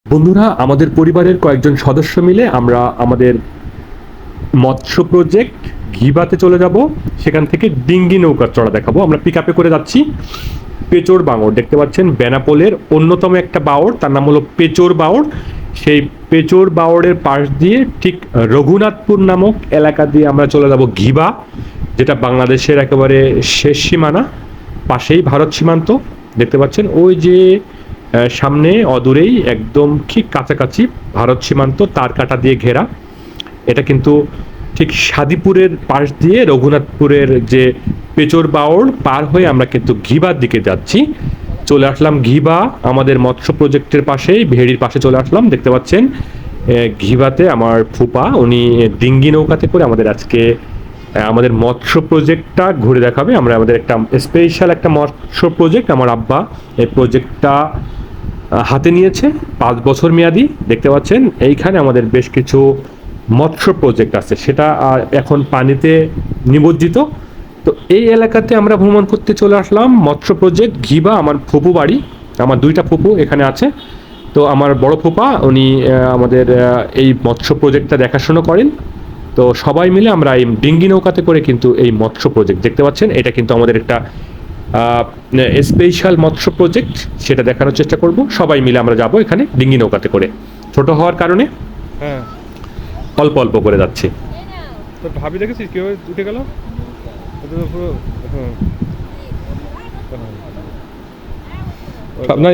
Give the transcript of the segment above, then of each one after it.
বন্ধুরা, আমাদের পরিবারের কয়েকজন সদস্য মিলে আমরা আমাদের মৎস্য প্রজেক্ট ঘিবাতে চলে যাব। সেখান থেকে ডিঙ্গি নৌকা চড়া দেখাবো। আমরা পিক আপে করে যাচ্ছি। পেচোর বাঙর দেখতে পাচ্ছেন, বেনাপোলের অন্যতম একটা বাওড়, তার নাম হলো পেচোর বাওড়। সেই পেচোর বাওড়ের পাশ দিয়ে ঠিক রঘুনাথপুর নামক এলাকা দিয়ে আমরা চলে যাব ঘিবা, যেটা বাংলাদেশের একেবারে শেষ সীমানা। পাশেই ভারত সীমান্ত দেখতে পাচ্ছেন, ওই যে সামনে অদূরেই একদম ঠিক কাছাকাছি ভারত সীমান্ত, তার কাটা দিয়ে ঘেরা। এটা কিন্তু ঠিক সাদিপুরের পাশ দিয়ে রঘুনাথপুরের যে পেচোর বাওড় পার হয়ে আমরা কিন্তু ঘিবার দিকে যাচ্ছি। চলে আসলাম ঘিবা, আমাদের মৎস্য প্রজেক্টের পাশেই, ভেড়ির পাশে চলে আসলাম। দেখতে পাচ্ছেন ঘিবাতে আমার ফুপা, উনি ডিঙ্গি নৌকাতে করে আমাদের আজকে আমাদের মৎস্য প্রজেক্টটা ঘুরে দেখাবে। আমরা আমাদের একটা স্পেশাল একটা মৎস্য প্রজেক্ট, আমার আব্বা এই প্রজেক্টটা হাতে নিয়েছে, 5 বছর মেয়াদি। দেখতে পাচ্ছেন এইখানে আমাদের বেশ কিছু মৎস্য প্রজেক্ট আছে, সেটা এখন পানিতে নিমজ্জিত। তো এই এলাকাতে আমরা ভ্রমণ করতে চলে আসলাম। মৎস্য প্রজেক্ট ঘিবা আমার ফুপু বাড়ি, আমার 2টা ফুপু এখানে আছে। তো আমার বড় ফুপা উনি আমাদের এই মৎস্য প্রজেক্টটা দেখাশোনা করেন। তো সবাই মিলে আমরা এই ডিঙ্গি নৌকাতে করে কিন্তু এই মৎস্য প্রজেক্ট দেখতে পাচ্ছেন, এটা কিন্তু আমাদের একটা স্পেশাল মৎস্য প্রজেক্ট, সেটা দেখানোর চেষ্টা করব। সবাই মিলে আমরা যাব এখানে ডিঙ্গি নৌকাতে করে। ছোট হওয়ার কারণে হ্যাঁ, অল্প অল্প করে যাচ্ছে। তো ভাবি দেখেছিস কেউ উঠে গেল ওটা তো পুরো। আপনার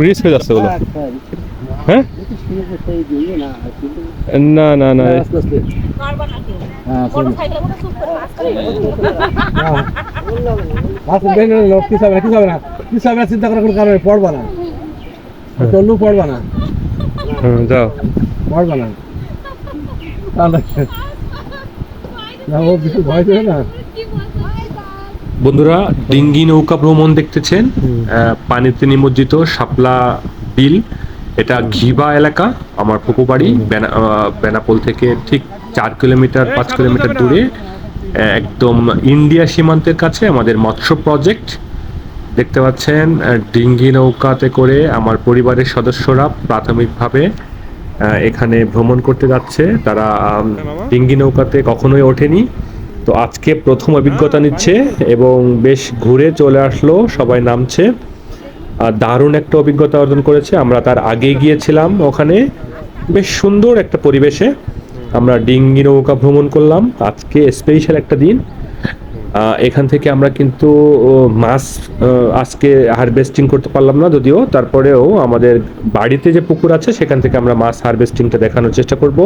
রিস্ক হয়ে যাচ্ছে ওগুলো। হ্যাঁ, না না না, চিন্তা করার কোনো কারণে পড়বা না, চললেও পড়বা না, যাও। পড়বা না, ও কিছু ভয় করে না। বন্ধুরা, ডিঙ্গি নৌকা ভ্রমণ দেখতেছেন, পানিতে নিমজ্জিত শাপলা বিল। এটা ঘিবা এলাকা, আমার ফুপু বাড়ি। বেনাপোল থেকে ঠিক 4 কিলোমিটার 5 কিলোমিটার দূরে, একদম ইন্ডিয়া সীমান্তের কাছে আমাদের মৎস্য প্রজেক্ট। দেখতে পাচ্ছেন ডিঙ্গি নৌকাতে করে আমার পরিবারের সদস্যরা প্রাথমিকভাবে এখানে ভ্রমণ করতে যাচ্ছে। তারা ডিঙ্গি নৌকাতে কখনোই ওঠেনি, তো আজকে প্রথম অভিজ্ঞতা নিচ্ছে এবং বেশ ঘুরে চলে আসলো, সবাই নামছে। দারুণ একটা অভিজ্ঞতা অর্জন করেছে। আমরা তার আগে গিয়েছিলাম ওখানে, বেশ সুন্দর একটা পরিবেশে আমরা ডিঙ্গি নৌকা ভ্রমণ করলাম। আজকে স্পেশাল একটা দিন। এখান থেকে আমরা কিন্তু মাছ আজকে হারভেস্টিং করতে পারলাম না যদিও, তারপরেও আমাদের বাড়িতে যে পুকুর আছে সেখান থেকে আমরা মাছ হারভেস্টিংটা দেখানোর চেষ্টা করব।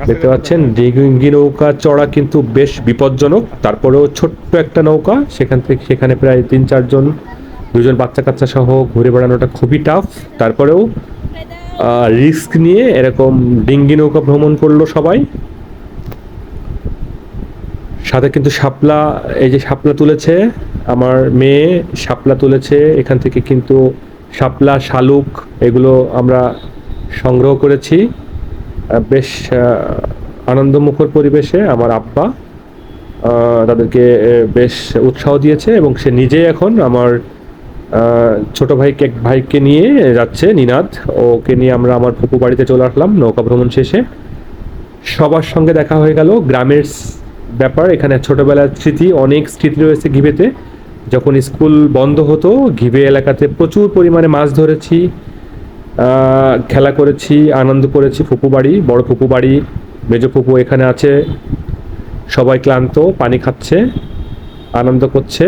দেখতে পাচ্ছেন ডিঙ্গি নৌকা চড়া কিন্তু বেশ বিপজ্জনক, তারপরেও ছোট্ট একটা নৌকা, সেখানে প্রায় 3-4 জন, 2 জন বাচ্চা কাচ্চা সহ ঘুরে বেড়ানোটা খুবই টাফ। তারপরেও রিস্ক নিয়ে এরকম ডিঙ্গি নৌকা ভ্রমণ করলো সবাই। সাথে কিন্তু শাপলা, এই যে শাপলা তুলেছে আমার মেয়ে, শাপলা তুলেছে এখান থেকে কিন্তু শাপলা, শালুক এগুলো আমরা সংগ্রহ করেছি। বেশ আনন্দমুখর পরিবেশে আমার আব্বা তাদেরকে বেশ উৎসাহ দিয়েছে এবং সে নিজে এখন আমার ছোট ভাইকে নিয়ে যাচ্ছে, নিনাদ, ওকে নিয়ে আমরা আমার ফুপু বাড়িতে চলে আসলাম নৌকা ভ্রমণ শেষে। সবার সঙ্গে দেখা হয়ে গেল। গ্রামের ব্যাপার, এখানে ছোটবেলার স্মৃতি, অনেক স্মৃতি রয়েছে ঘিবেতে। যখন স্কুল বন্ধ হতো ঘিবে এলাকাতে প্রচুর পরিমাণে মাছ ধরেছি, খেলা করেছি, আনন্দ করেছি। ফুপু বাড়ি, বড় ফুপু বাড়ি, মেজ ফুপু এখানে আছে, সবাই ক্লান্ত, পানি খাচ্ছে, আনন্দ করছে।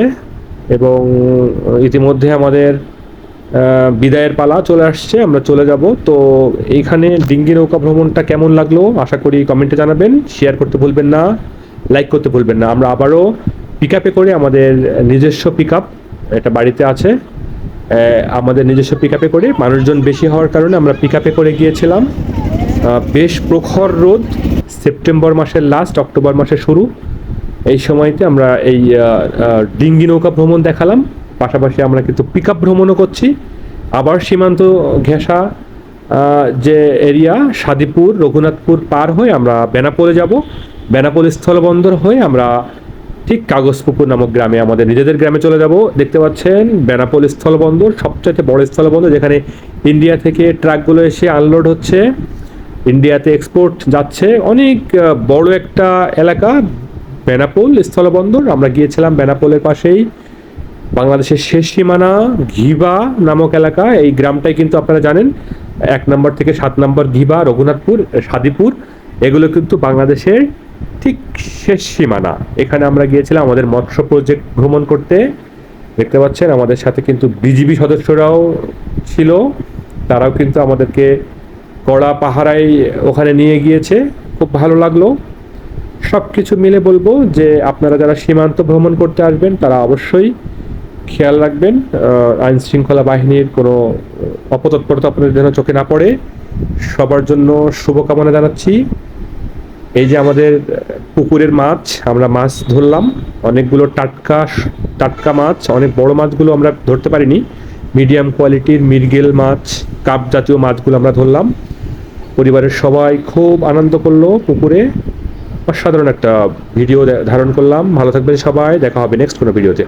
এবং ইতিমধ্যে আমাদের বিদায়ের পালা চলে আসছে, আমরা চলে যাব। তো এইখানে ডিঙ্গি নৌকা ভ্রমণটা কেমন লাগলো আশা করি কমেন্টে জানাবেন, শেয়ার করতে ভুলবেন না, লাইক করতে ভুলবেন না। আমরা আবারও পিক আপে করে, আমাদের নিজস্ব পিক আপ এটা বাড়িতে আছে, আমাদের নিজস্ব পিক আপে করে, মানুষজন বেশি হওয়ার কারণে আমরা পিক আপে করে গিয়েছিলাম। বেশ প্রখর রোদ, সেপ্টেম্বর মাসের লাস্ট, অক্টোবর মাসের শুরু, এই সময়তে আমরা এই ডিঙ্গি নৌকা ভ্রমণ দেখালাম। পাশাপাশি আমরা কিন্তু পিক আপ ভ্রমণও করছি। আবার সীমান্ত ঘেঁষা যে এরিয়া সাদিপুর, রঘুনাথপুর পার হয়ে আমরা বেনাপোলে যাব। বেনাপোল স্থলবন্দর হয়ে আমরা ঠিক কাগজপুকুর নামক গ্রামে, আমাদের নিজেদের গ্রামে চলে যাব। দেখতে পাচ্ছেন বেনাপোল স্থলবন্দর সবচেয়ে বড় স্থলবন্দর, যেখানে ইন্ডিয়া থেকে ট্রাকগুলো এসে আনলোড হচ্ছে, ইন্ডিয়াতে এক্সপোর্ট যাচ্ছে। অনেক বড় একটা এলাকা বেনাপোল স্থলবন্দর। আমরা গিয়েছিলাম বেনাপোলের পাশেই বাংলাদেশের শেষ সীমানা ঘিবা নামক এলাকা। এই গ্রামটাই কিন্তু আপনারা জানেন 1 নম্বর থেকে 7 নম্বর ঘিবা, রঘুনাথপুর, সাদিপুর, এগুলো কিন্তু বাংলাদেশের ঠিক শেষ সীমানা। এখানে আমরা গিয়েছিলাম আমাদের মৎস্য প্রজেক্ট ভ্রমণ করতে। দেখতে পাচ্ছেন আমাদের সাথে কিন্তু বিজিবি সদস্যরাও ছিল, তারাও কিন্তু আমাদেরকে কড়া পাহারায় ওখানে নিয়ে গিয়েছে। খুব ভালো লাগলো। সব কিছু মিলে বলবো যে আপনারা যারা সীমান্ত ভ্রমণ করতে আসবেন তারা অবশ্যই খেয়াল রাখবেন আইন শৃঙ্খলা বাহিনীর কোনো অপতৎপরতা আপনাদের যেন চোখে না পড়ে। সবার জন্য শুভকামনা জানাচ্ছি। এই যে আমাদের পুকুরের মাছ, আমরা মাছ ধরলাম অনেকগুলো টাটকা টাটকা মাছ। অনেক বড় মাছগুলো আমরা ধরতে পারিনি, মিডিয়াম কোয়ালিটির মৃগেল মাছ, কাপ জাতীয় মাছগুলো আমরা ধরলাম। পরিবারের সবাই খুব আনন্দ করলো পুকুরে। অসাধারণ একটা ভিডিও ধারণ করলাম। ভালো থাকবেন সবাই, দেখা হবে নেক্সট কোনো ভিডিওতে।